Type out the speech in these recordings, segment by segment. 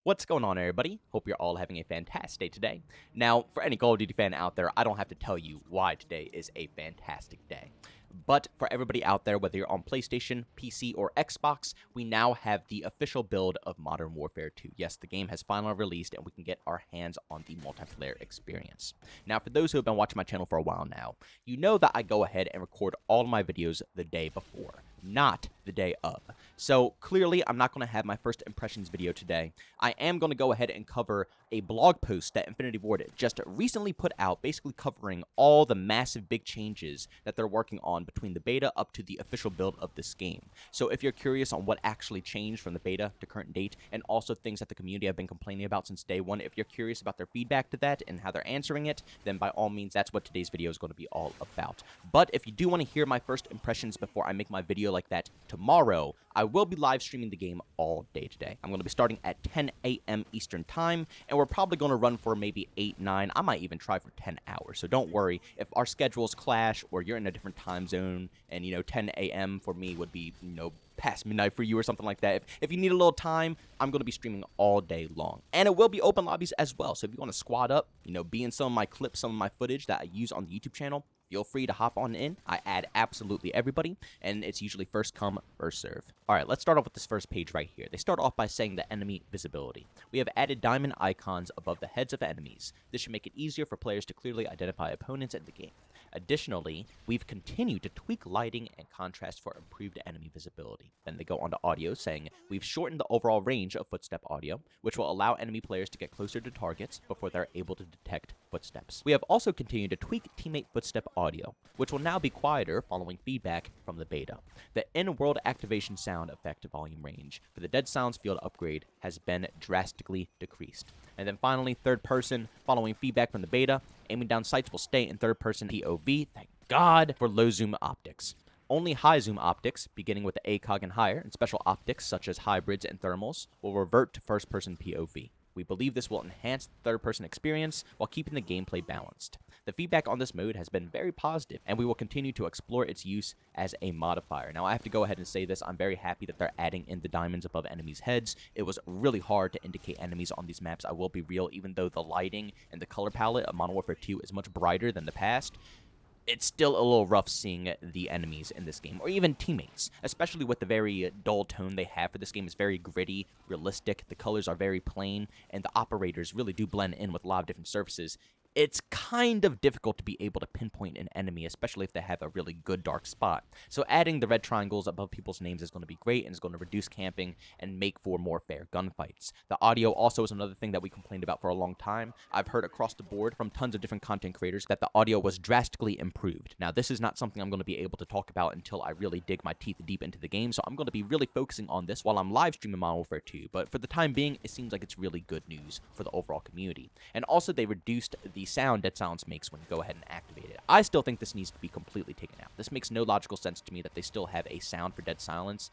What's going on, everybody? Hope you're all having a fantastic day today. Now, for any Call of Duty fan out there, I don't have to tell you why today is a fantastic day. But for everybody out there, whether you're on PlayStation, PC, or Xbox, we now have the official build of Modern Warfare 2. Yes, the game has finally released, and we can get our hands on the multiplayer experience. Now, for those who have been watching my channel for a while now, you know that I go ahead and record all of my videos the day before, not the day of. So clearly, I'm not going to have my first impressions video today. I am going to go ahead and cover a blog post that Infinity Ward just recently put out, basically covering all the massive big changes that they're working on between the beta up to the official build of this game. So if you're curious on what actually changed from the beta to current date, and also things that the community have been complaining about since day one, if you're curious about their feedback to that and how they're answering it, then by all means, that's what today's video is going to be all about. But if you do want to hear my first impressions before I make my video like that tomorrow, I will be live streaming the game all day today. I'm going to be starting at 10 a.m. Eastern Time, and we're probably going to run for maybe 8, 9. I might even try for 10 hours. So don't worry if our schedules clash or you're in a different time zone and, 10 a.m. for me would be, past midnight for you or something like that. If you need a little time, I'm going to be streaming all day long. And it will be open lobbies as well. So if you want to squad up, be in some of my clips, some of my footage that I use on the YouTube channel, feel free to hop on in. I add absolutely everybody, and it's usually first come, first serve. All right, let's start off with this first page right here. They start off by saying the enemy visibility. We have added diamond icons above the heads of enemies. This should make it easier for players to clearly identify opponents in the game. Additionally, we've continued to tweak lighting and contrast for improved enemy visibility. Then they go on to audio, saying we've shortened the overall range of footstep audio, which will allow enemy players to get closer to targets before they're able to detect footsteps. We have also continued to tweak teammate footstep audio, which will now be quieter following feedback from the beta. The in-world activation sound effect volume range for the Dead Silence field upgrade has been drastically decreased. And then finally, third person, following feedback from the beta, aiming down sights will stay in third person POV, thank God, for low zoom optics. Only high zoom optics, beginning with the ACOG and higher, and special optics such as hybrids and thermals, will revert to first person POV. We believe this will enhance the third-person experience while keeping the gameplay balanced. The feedback on this mode has been very positive, and we will continue to explore its use as a modifier. Now, I have to go ahead and say this. I'm very happy that they're adding in the diamonds above enemies' heads. It was really hard to indicate enemies on these maps, I will be real, even though the lighting and the color palette of Modern Warfare 2 is much brighter than the past. It's still a little rough seeing the enemies in this game, or even teammates, especially with the very dull tone they have for this game. It's very gritty, realistic, the colors are very plain, and the operators really do blend in with a lot of different surfaces. It's kind of difficult to be able to pinpoint an enemy, especially if they have a really good dark spot. So adding the red triangles above people's names is going to be great, and is going to reduce camping and make for more fair gunfights. The audio also is another thing that we complained about for a long time. I've heard across the board from tons of different content creators that the audio was drastically improved. Now, this is not something I'm going to be able to talk about until I really dig my teeth deep into the game, so I'm going to be really focusing on this while I'm live streaming Modern Warfare 2, but for the time being, it seems like it's really good news for the overall community. And also, they reduced the sound Dead Silence makes when you go ahead and activate it. I still think this needs to be completely taken out. This makes no logical sense to me that they still have a sound for Dead Silence.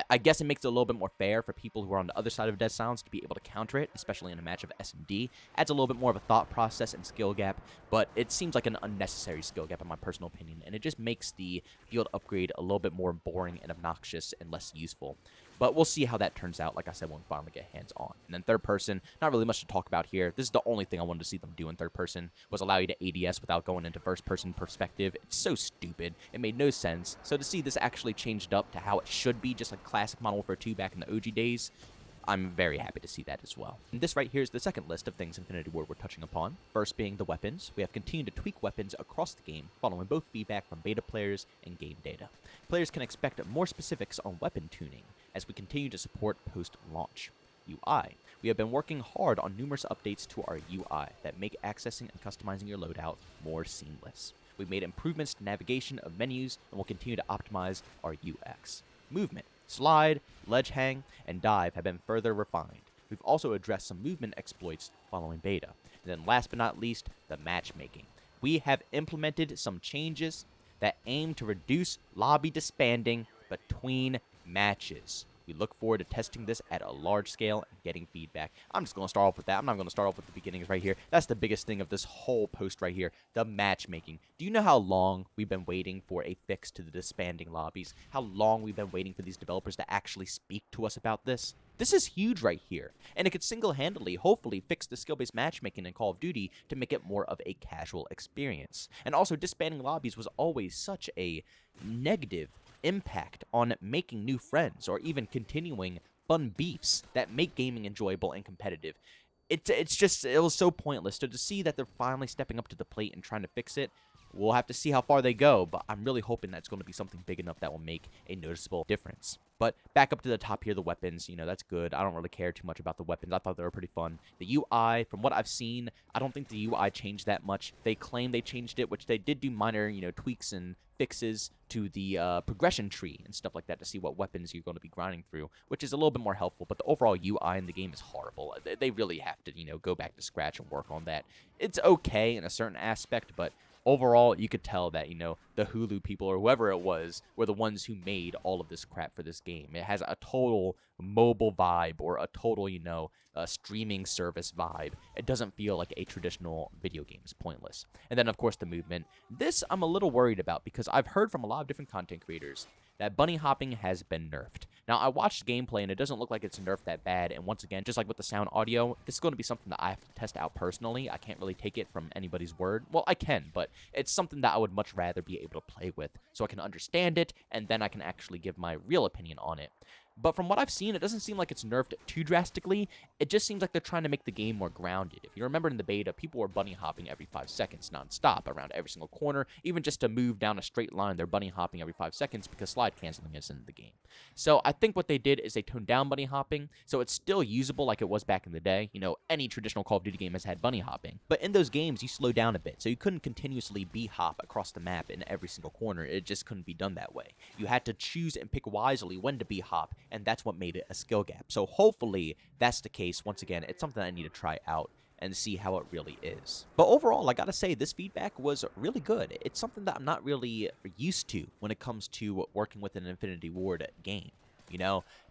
I guess it makes it a little bit more fair for people who are on the other side of Dead Silence to be able to counter it, especially in a match of S&D. Adds a little bit more of a thought process and skill gap, but it seems like an unnecessary skill gap in my personal opinion, and it just makes the field upgrade a little bit more boring and obnoxious and less useful. But we'll see how that turns out, like I said, when we finally get hands-on. And then third person, not really much to talk about here. This is the only thing I wanted to see them do in third person, was allow you to ADS without going into first-person perspective. It's so stupid. It made no sense. So to see this actually changed up to how it should be, just like classic Modern Warfare 2 back in the OG days, I'm very happy to see that as well. And this right here is the second list of things Infinity Ward we're touching upon. First being the weapons. We have continued to tweak weapons across the game, following both feedback from beta players and game data. Players can expect more specifics on weapon tuning as we continue to support post-launch. UI. We have been working hard on numerous updates to our UI that make accessing and customizing your loadout more seamless. We've made improvements to navigation of menus and will continue to optimize our UX. Movement. Slide, ledge hang, and dive have been further refined. We've also addressed some movement exploits following beta. And then last but not least, the matchmaking. We have implemented some changes that aim to reduce lobby disbanding between matches. We look forward to testing this at a large scale and getting feedback. I'm just going to start off with that. I'm not going to start off with the beginnings right here. That's the biggest thing of this whole post right here, the matchmaking. Do you know how long we've been waiting for a fix to the disbanding lobbies? How long we've been waiting for these developers to actually speak to us about this? This is huge right here, and it could single-handedly, hopefully, fix the skill-based matchmaking in Call of Duty to make it more of a casual experience. And also, disbanding lobbies was always such a negative impact on making new friends or even continuing fun beefs that make gaming enjoyable and competitive. It was so pointless. So to see that they're finally stepping up to the plate and trying to fix it, we'll have to see how far they go, but I'm really hoping that's going to be something big enough that will make a noticeable difference. But back up to the top here, the weapons, that's good. I don't really care too much about the weapons. I thought they were pretty fun. The UI, from what I've seen, I don't think the UI changed that much. They claim they changed it, which they did do minor, tweaks and fixes to the progression tree and stuff like that to see what weapons you're going to be grinding through, which is a little bit more helpful, but the overall UI in the game is horrible. They really have to, go back to scratch and work on that. It's okay in a certain aspect, but overall, you could tell that, the Hulu people or whoever it was were the ones who made all of this crap for this game. It has a total mobile vibe or a total, streaming service vibe. It doesn't feel like a traditional video game. It's pointless. And then, of course, the movement. This I'm a little worried about because I've heard from a lot of different content creators that bunny hopping has been nerfed. Now, I watched gameplay, and it doesn't look like it's nerfed that bad, and once again, just like with the sound audio, this is going to be something that I have to test out personally. I can't really take it from anybody's word. Well, I can, but it's something that I would much rather be able to play with, so I can understand it, and then I can actually give my real opinion on it. But from what I've seen, it doesn't seem like it's nerfed too drastically. It just seems like they're trying to make the game more grounded. If you remember in the beta, people were bunny hopping every 5 seconds nonstop around every single corner. Even just to move down a straight line, they're bunny hopping every 5 seconds because slide canceling is in the game. So I think what they did is they toned down bunny hopping, so it's still usable like it was back in the day. Any traditional Call of Duty game has had bunny hopping. But in those games, you slow down a bit, so you couldn't continuously bee-hop across the map in every single corner. It just couldn't be done that way. You had to choose and pick wisely when to bee-hop, and that's what made it a skill gap. So hopefully that's the case. Once again, it's something I need to try out and see how it really is. But overall, I gotta say, this feedback was really good. It's something that I'm not really used to when it comes to working with an Infinity Ward game.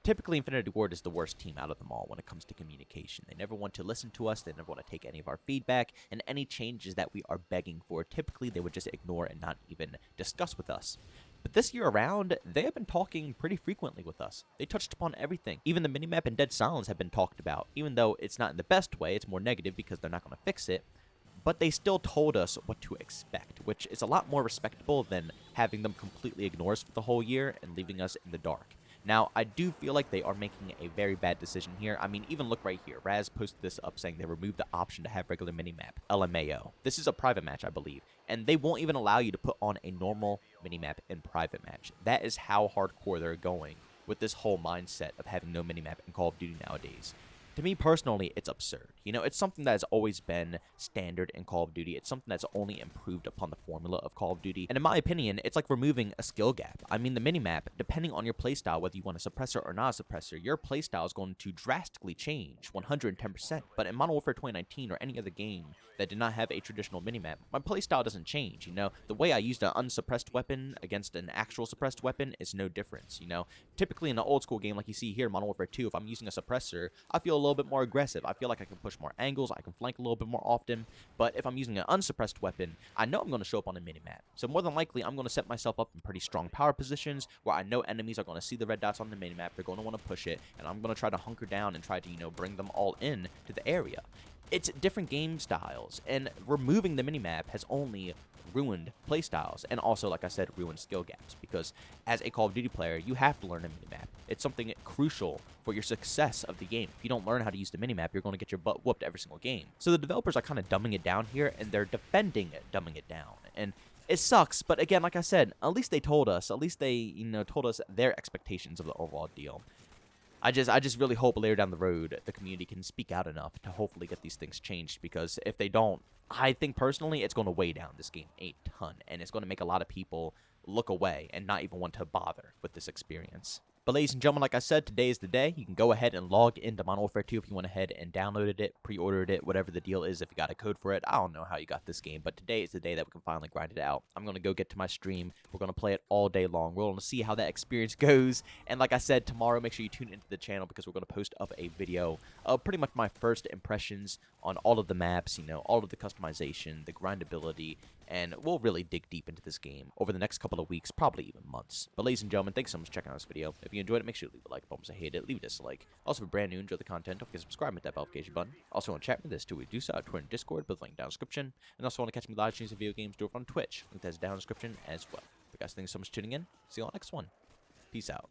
Typically Infinity Ward is the worst team out of them all when it comes to communication. They never want to listen to us, they never want to take any of our feedback, and any changes that we are begging for, typically they would just ignore and not even discuss with us. But this year around, they have been talking pretty frequently with us. They touched upon everything. Even the minimap and Dead Silence have been talked about, even though it's not in the best way, it's more negative because they're not going to fix it. But they still told us what to expect, which is a lot more respectable than having them completely ignore us for the whole year and leaving us in the dark. Now, I do feel like they are making a very bad decision here. I mean, even look right here. Raz posted this up saying they removed the option to have regular minimap, LMAO. This is a private match, I believe, and they won't even allow you to put on a normal minimap in private match. That is how hardcore they're going with this whole mindset of having no minimap in Call of Duty nowadays. To me personally, it's absurd. It's something that has always been standard in Call of Duty. It's something that's only improved upon the formula of Call of Duty. And in my opinion, it's like removing a skill gap. I mean, the minimap, depending on your playstyle, whether you want a suppressor or not a suppressor, your playstyle is going to drastically change 110%. But in Modern Warfare 2019 or any other game that did not have a traditional minimap, my playstyle doesn't change. The way I used an unsuppressed weapon against an actual suppressed weapon is no difference. Typically in an old school game like you see here in Modern Warfare 2, if I'm using a suppressor, I feel a little bit more aggressive. I feel like I can push more angles, I can flank a little bit more often, but if I'm using an unsuppressed weapon, I know I'm going to show up on a minimap. So more than likely, I'm going to set myself up in pretty strong power positions where I know enemies are going to see the red dots on the minimap, they're going to want to push it, and I'm going to try to hunker down and try to, bring them all in to the area. It's different game styles, and removing the minimap has only ruined playstyles, and also, like I said, ruined skill gaps, because as a Call of Duty player, you have to learn a minimap. It's something crucial for your success of the game. If you don't learn how to use the minimap, you're going to get your butt whooped every single game. So the developers are kind of dumbing it down here, and they're defending it, dumbing it down, and it sucks, but again, like I said, at least they told us, told us their expectations of the overall deal. I just really hope later down the road the community can speak out enough to hopefully get these things changed, because if they don't, I think personally it's going to weigh down this game a ton, and it's going to make a lot of people look away and not even want to bother with this experience. But ladies and gentlemen, like I said, today is the day. You can go ahead and log into Modern Warfare 2 if you went ahead and downloaded it, pre-ordered it, whatever the deal is, if you got a code for it. I don't know how you got this game, but today is the day that we can finally grind it out. I'm going to go get to my stream. We're going to play it all day long. We're going to see how that experience goes. And like I said, tomorrow, make sure you tune into the channel because we're going to post up a video of pretty much my first impressions on all of the maps, you know, all of the customization, the grindability, and we'll really dig deep into this game over the next couple of weeks, probably even months. But ladies and gentlemen, thanks so much for checking out this video. If you enjoyed it, make sure to leave a like. Bumps, I hate it, leave a dislike. Also, if you're brand new, enjoy the content, don't forget to subscribe and hit that notification button. Also, want to chat with this too, we do so at Twitter and Discord, both linked down in the description. And also want to catch me live streams of video games, do it on Twitch, link that's down in the description as well. But guys, thanks so much for tuning in. See you all next one. Peace out.